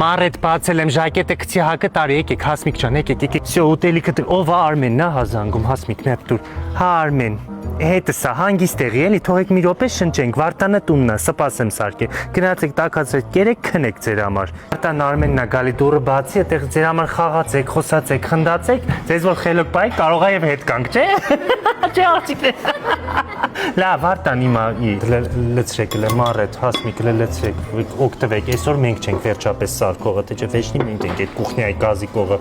Մարդ բացել եմ ժակետը քցի հակը տարի եկեք Հասմիկ ջան եկեք Всё ուտելիքը ով է Արմենն է հազանգում Հասմիկն է դուր Հա Արմեն հետը սա հանգիստ եղի էլի թողեք մի րոպե շնչենք Վարդանը տունն է սպասեմ սարքե գնացեք տակացրեք կերեք քնեք ձեր համար Վարդան Արմենն է գալի դուրը բացի այդտեղ ձեր համար խաղացեք խոսացեք խնդացեք ձեզ որ խելոք բայ կարող է եւ հետ կանք չէ Չէ աղջիկներ Լավ Վարդան հիմա լցրեք մարդ Հասմիկ լցրեք օգտվեք այսօր մենք չենք վերջապես սարքողը թե չէ վեճնի մենք ենք այդ կուխնյայի գազիկողը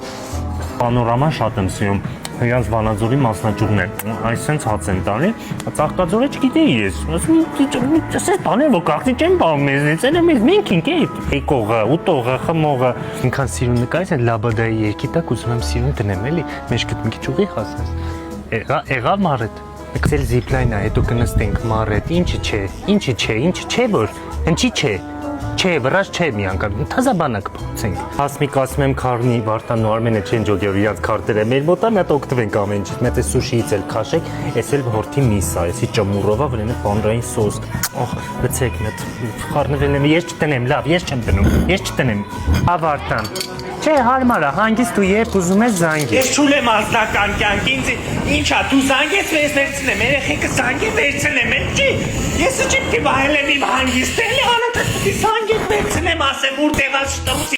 Պանորաման շատ եմ սիրում Հրանց Վանաձորի մասնաճյուղն է, այսենց հաց են տալի, ծաղկաձորը չգիտեի ես, ասես բաներ, որ կաղցի չեն բաղում մեզնից, էլ եմ մենք ենք եկողը, ուտողը, խմողը Ինքան սիրուն նկարից են լաբադայի երկի տակ ուզում եմ սիրուն դնեմ էլի, մեջքդ մի քիչ ուղի խասես, եղավ մարդ, կցել զիպլայն է, հետո կնստենք մարդ, ինչի չէ որ, հնչի չէ Չէ, վրաջ չէ մի անգամ, թազաբանակ փոխենք Հասմիկ ասում եմ քարնի Վարդանն ու Արմենը չեն ջոգեր իրանց քարտերը մեր մոտա մի հատ օգտվենք ամեն ինչից մեծ է սուշիից էլ քաշեք էս էլ հորթի միսա էսի ճմուրովա վրեն է բանրային սոս ախ լցեք մեծ խառնվել եմ ես չտնեմ լավ ես չեմ տնում ես չտնեմ հա Վարդան Չէ հարմար է հանգիստ ու երբ ուզում ես զանգի Ես չուլեմ ազնական կյանք ինձ ինչա դու զանգես ես վերցնեմ երեխեքը զանգի վերցնեմ չի ես չիմ կի բայել եմ իմ հանգիստ էլի անընդհատ զանգի վերցնեմ ասեմ ուր տեղած շտուց